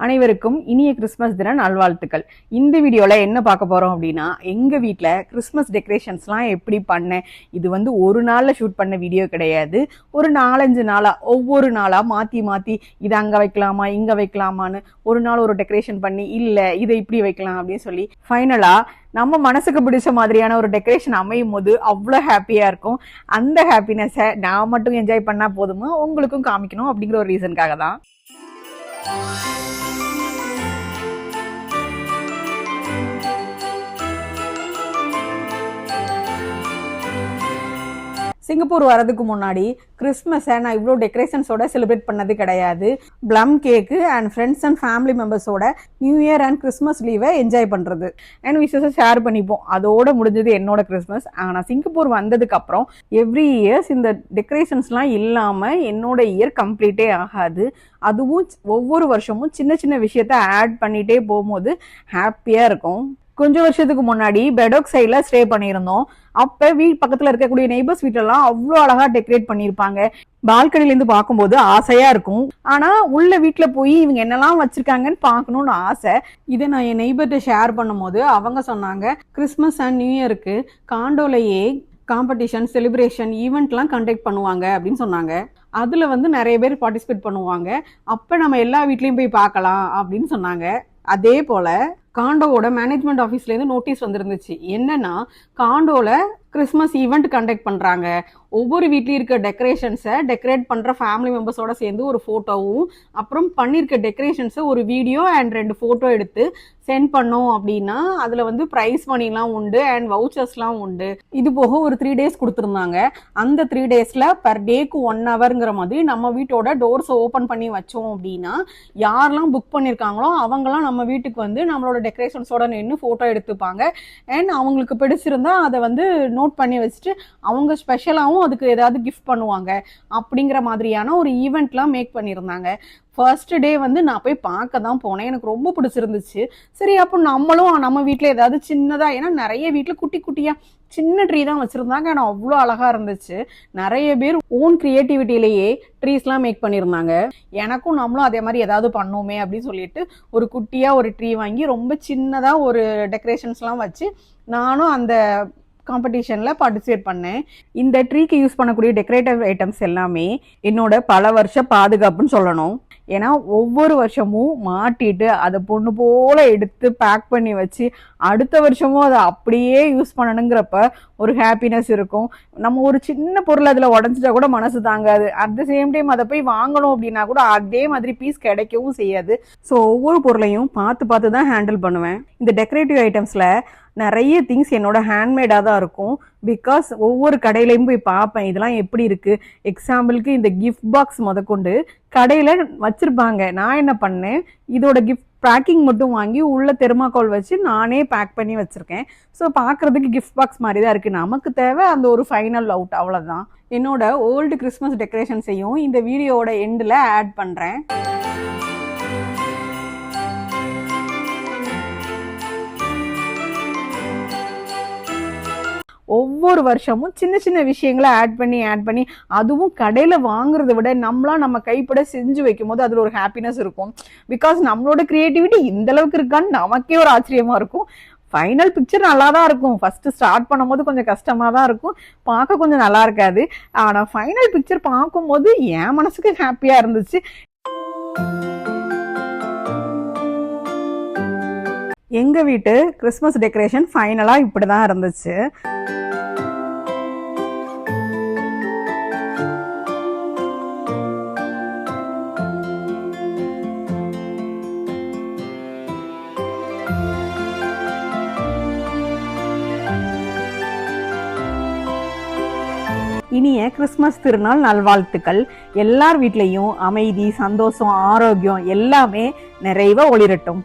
அனைவருக்கும் இனிய கிறிஸ்மஸ் தின நல்வாழ்த்துக்கள். இந்த வீடியோல என்ன பார்க்க போறோம் அப்படின்னா, எங்க வீட்ல கிறிஸ்மஸ் டெக்கரேஷன்ஸ்லாம் எப்படி பண்ணேன். இது ஒரு நாள்ல ஷூட் பண்ண வீடியோ கிடையாது. ஒரு 4-5 நாளா ஒவ்வொரு நாளா மாத்தி மாத்தி இதை அங்க வைக்கலாமா இங்க வைக்கலாமான்னு ஒரு நாள் ஒரு டெக்கரேஷன் பண்ணி, இல்ல இதை இப்படி வைக்கலாம் அப்படின்னு சொல்லி ஃபைனலா நம்ம மனசுக்கு பிடிச்ச மாதிரியான ஒரு டெக்கரேஷன் அமையும் போது அவ்வளோ ஹாப்பியா இருக்கும். அந்த ஹாப்பினஸை நான் மட்டும் என்ஜாய் பண்ணா போதுமா, உங்களுக்கும் காமிக்கணும் அப்படிங்கிற ஒரு ரீசனுக்காக தான். சிங்கப்பூர் வரதுக்கு முன்னாடி கிறிஸ்மஸை நான் இவ்வளோ டெக்கரேஷன்ஸோட செலிப்ரேட் பண்ணது கிடையாது. Plum cake and friends and family மெம்பர்ஸோட நியூ இயர் அண்ட் கிறிஸ்மஸ் லீவை என்ஜாய் பண்ணுறது அண்ட் விஷஸை ஷேர் பண்ணிப்போம். அதோட முடிஞ்சது என்னோட கிறிஸ்மஸ். ஆனால் சிங்கப்பூர் வந்ததுக்கு அப்புறம் எவ்ரி இயர்ஸ் இந்த டெக்கரேஷன்ஸ்லாம் இல்லாமல் என்னோட இயர் கம்ப்ளீட்டே ஆகாது. அதுவும் ஒவ்வொரு வருஷமும் சின்ன சின்ன விஷயத்த ஆட் பண்ணிகிட்டே போகும்போது ஹாப்பியாக இருக்கும். கொஞ்சம் வருஷத்துக்கு முன்னாடி பெடோக் சைடில் ஸ்டே பண்ணியிருந்தோம். அப்போ வீட் பக்கத்தில் இருக்கக்கூடிய நெய்பர்ஸ் வீட்டெல்லாம் அவ்வளோ அழகாக டெக்கரேட் பண்ணியிருப்பாங்க. பால்கனிலேருந்து பார்க்கும்போது ஆசையாக இருக்கும். ஆனால் உள்ள வீட்டில் போய் இவங்க என்னெல்லாம் வச்சுருக்காங்கன்னு பார்க்கணுன்னு ஆசை. இதை நான் என் நெய்பர்கிட்ட ஷேர் பண்ணும்போது அவங்க சொன்னாங்க, கிறிஸ்மஸ் அண்ட் நியூ இயருக்கு காண்டோலையே காம்படிஷன் செலிப்ரேஷன் ஈவெண்ட்லாம் கண்டக்ட் பண்ணுவாங்க அப்படின்னு சொன்னாங்க. அதில் நிறைய பேர் பார்ட்டிசிபேட் பண்ணுவாங்க. அப்போ நம்ம எல்லா வீட்லேயும் போய் பார்க்கலாம் அப்படின்னு சொன்னாங்க. அதே போல் காண்டோவோட மேனேஜ்மெண்ட் ஆஃபீஸ்லேருந்து நோட்டீஸ் வந்துருந்துச்சு. என்னன்னா, காண்டோவில் கிறிஸ்மஸ் ஈவெண்ட் கண்டக்ட் பண்ணுறாங்க. ஒவ்வொரு வீட்லேயும் இருக்க டெக்கரேஷன்ஸை டெக்கரேட் பண்ணுற ஃபேமிலி மெம்பர்ஸோட சேர்ந்து ஒரு ஃபோட்டோவும், அப்புறம் பண்ணியிருக்க டெக்கரேஷன்ஸை ஒரு வீடியோ அண்ட் 2 ஃபோட்டோ எடுத்து சென்ட் பண்ணோம் அப்படின்னா அதில் ப்ரைஸ் மணிலாம் உண்டு அண்ட் வவுச்சர்ஸ்லாம் உண்டு. இது போக ஒரு 3 டேஸ் கொடுத்துருந்தாங்க. அந்த 3 டேஸில் பர் டேக்கு 1 ஹவருங்கிற மாதிரி நம்ம வீட்டோட டோர்ஸை ஓப்பன் பண்ணி வச்சோம் அப்படின்னா யாரெல்லாம் புக் பண்ணியிருக்காங்களோ அவங்களாம் நம்ம வீட்டுக்கு நம்மளோட டெக்கரேஷன்ஸோட நின்று ஃபோட்டோ எடுத்துப்பாங்க. அண்ட் அவங்களுக்கு பிடிச்சிருந்தா அதை நோட் பண்ணி வச்சுட்டு அவங்க ஸ்பெஷலாகவும் அதுக்கு ஏதாவது கிஃப்ட் பண்ணுவாங்க. அப்படிங்கிற மாதிரியான ஒரு ஈவெண்ட்லாம் மேக் பண்ணியிருந்தாங்க. ஃபர்ஸ்ட் டே நான் போய் பார்க்க தான் போனேன். எனக்கு ரொம்ப பிடிச்சிருந்துச்சு. சரி, அப்போ நம்மளும் நம்ம வீட்டில் ஏதாவது சின்னதாக, ஏன்னா நிறைய வீட்டில் குட்டி குட்டியாக சின்ன ட்ரீ தான் வச்சுருந்தாங்க. ஆனால் அவ்வளோ அழகாக இருந்துச்சு. நிறைய பேர் ஓன் கிரியேட்டிவிட்டியிலேயே ட்ரீஸ்லாம் மேக் பண்ணியிருந்தாங்க. எனக்கும் நம்மளும் அதே மாதிரி ஏதாவது பண்ணோமே அப்படின்னு சொல்லிட்டு ஒரு குட்டியாக ஒரு ட்ரீ வாங்கி ரொம்ப சின்னதாக ஒரு டெக்கரேஷன்ஸ்லாம் வச்சு நானும் அந்த காம்படிஷனில் பார்ட்டிசிபேட் பண்ணேன். இந்த ட்ரீக்கு யூஸ் பண்ணக்கூடிய டெக்கரேட்டிவ் ஐட்டம்ஸ் எல்லாமே என்னோட பல வருஷ பாதுகாப்புன்னு சொல்லணும். ஏன்னா ஒவ்வொரு வருஷமும் மாட்டிட்டு அதை பொண்ணு போல எடுத்து பேக் பண்ணி வச்சு அடுத்த வருஷமும் அதை அப்படியே யூஸ் பண்ணணுங்கிறப்ப ஒரு ஹாப்பினஸ் இருக்கும். நம்ம ஒரு சின்ன பொருள் அதில் உடஞ்சிட்டா கூட மனசு தாங்காது. அட் த சேம் டைம் அதை போய் வாங்கணும் அப்படின்னா கூட அதே மாதிரி பீஸ் கிடைக்கவும் செய்யாது. ஸோ ஒவ்வொரு பொருளையும் பார்த்து பார்த்து தான் ஹேண்டில் பண்ணுவேன். இந்த டெக்கரேட்டிவ் ஐட்டம்ஸில் நிறைய திங்ஸ் என்னோட ஹேண்ட்மேடாக தான் இருக்கும். பிகாஸ் ஒவ்வொரு கடையிலையும் போய் பார்ப்பேன் இதெல்லாம் எப்படி இருக்குது. எக்ஸாம்பிளுக்கு இந்த கிஃப்ட் பாக்ஸ் முதற்கொண்டு கடையில் வச்சுருப்பாங்க. நான் என்ன பண்ணேன், இதோட கிஃப்ட் பேக்கிங் மட்டும் வாங்கி உள்ள தெர்மாக்கோல் வச்சு நானே பேக் பண்ணி வச்சுருக்கேன். ஸோ பார்க்குறதுக்கு கிஃப்ட் பாக்ஸ் மாதிரி தான் இருக்குது. நமக்கு தேவை அந்த ஒரு ஃபைனல் அவுட், அவ்வளோதான். என்னோட ஓல்டு கிறிஸ்மஸ் டெக்கரேஷன்ஸையும் இந்த வீடியோவோட எண்டில் ஆட் பண்ணுறேன். ஒவ்வொரு வருஷமும் சின்ன சின்ன விஷயங்களை ஆட் பண்ணி அதுவும் கடையில் வாங்குறத விட நம்ம கைப்பட செஞ்சு வைக்கும் போது அதில் ஒரு ஹாப்பினஸ் இருக்கும். பிகாஸ் நம்மளோட கிரியேட்டிவிட்டி இந்த அளவுக்கு இருக்கான்னு நமக்கே ஒரு ஆச்சரியமா இருக்கும். ஃபைனல் பிக்சர் நல்லா தான் இருக்கும். ஃபர்ஸ்ட் ஸ்டார்ட் பண்ணும்போது கொஞ்சம் கஷ்டமாக தான் இருக்கும், பார்க்க கொஞ்சம் நல்லா இருக்காது. ஆனால் ஃபைனல் பிக்சர் பார்க்கும்போது என் மனசுக்கு ஹாப்பியாக இருந்துச்சு. எங்க வீட்டு கிறிஸ்மஸ் டெக்கரேஷன் ஃபைனலாக இப்படி தான் இருந்துச்சு. இனிய கிறிஸ்மஸ் திருநாள் நல்வாழ்த்துக்கள். எல்லார் வீட்லேயும் அமைதி, சந்தோஷம், ஆரோக்கியம் எல்லாமே நிறைவா ஒளிரட்டும்.